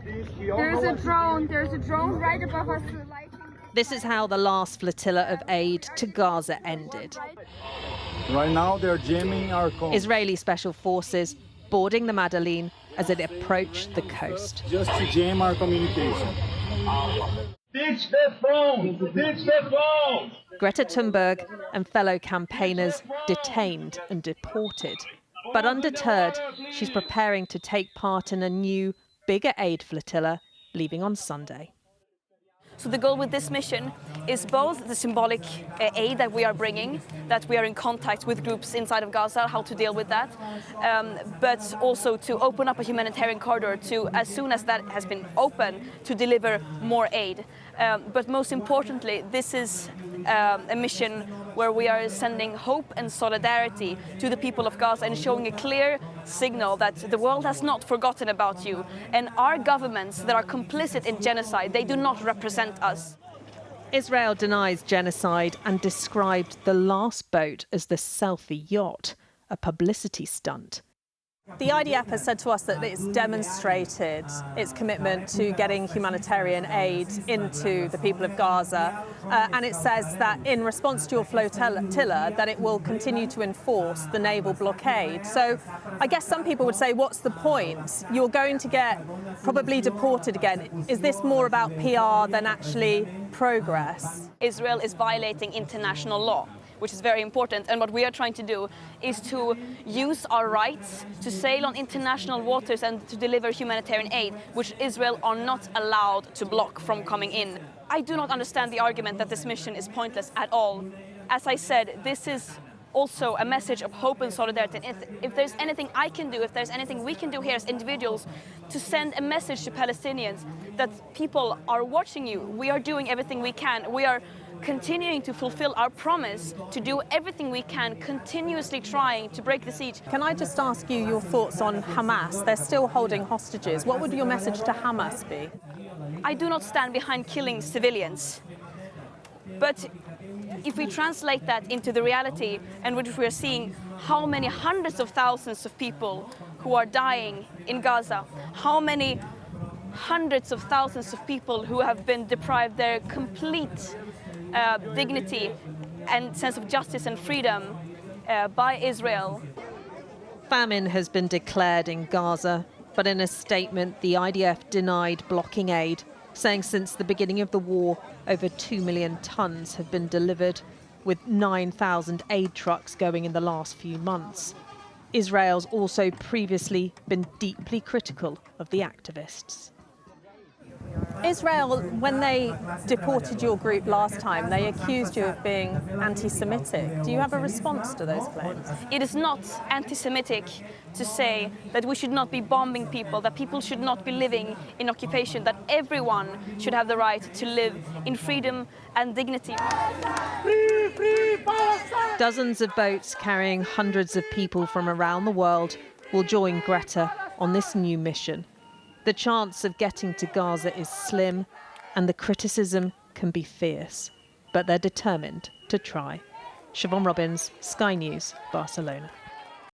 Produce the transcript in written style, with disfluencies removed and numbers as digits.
There's a drone right above us. This is how the last flotilla of aid to Gaza ended. Right now they're jamming our coast. Israeli special forces boarding the Madeleine as it approached the coast. Just to jam our communication. Ditch the phone! Ditch the phone! Greta Thunberg and fellow campaigners detained and deported. But undeterred, she's preparing to take part in a new, bigger aid flotilla leaving on Sunday. So the goal with this mission is both the symbolic aid that we are bringing, that we are in contact with groups inside of Gaza, how to deal with that, but also to open up a humanitarian corridor to, as soon as that has been open, to deliver more aid. But most importantly, this is a mission where we are sending hope and solidarity to the people of Gaza and showing a clear signal that the world has not forgotten about you. And our governments that are complicit in genocide, they do not represent us. Israel denies genocide and described the last boat as the selfie yacht, a publicity stunt. The IDF has said to us that it's demonstrated its commitment to getting humanitarian aid into the people of Gaza, and it says that in response to your flotilla that it will continue to enforce the naval blockade. So I guess some people would say, what's the point? You're going to get probably deported again. Is this more about PR than actually progress? Israel is violating international law, which is very important. And what we are trying to do is to use our rights to sail on international waters and to deliver humanitarian aid, which Israel are not allowed to block from coming in. I do not understand the argument that this mission is pointless at all. As I said, this is also a message of hope and solidarity. And if there's anything I can do, if there's anything we can do here as individuals to send a message to Palestinians that people are watching you, we are doing everything we can. We are continuing to fulfill our promise to do everything we can, continuously trying to break the siege. Can I just ask you your thoughts on Hamas? They're still holding hostages. What would your message to Hamas be? I do not stand behind killing civilians. But if we translate that into the reality, and which we are seeing how many hundreds of thousands of people who are dying in Gaza, how many hundreds of thousands of people who have been deprived their complete dignity and sense of justice and freedom by Israel. Famine has been declared in Gaza, but in a statement, the IDF denied blocking aid, saying since the beginning of the war, over 2 million tons have been delivered, with 9,000 aid trucks going in the last few months. Israel's also previously been deeply critical of the activists. Israel, when they deported your group last time, they accused you of being anti-Semitic. Do you have a response to those claims? It is not anti-Semitic to say that we should not be bombing people, that people should not be living in occupation, that everyone should have the right to live in freedom and dignity. Free, free Palestine! Dozens of boats carrying hundreds of people from around the world will join Greta on this new mission. The chance of getting to Gaza is slim, and the criticism can be fierce, but they're determined to try. Siobhan Robbins, Sky News, Barcelona.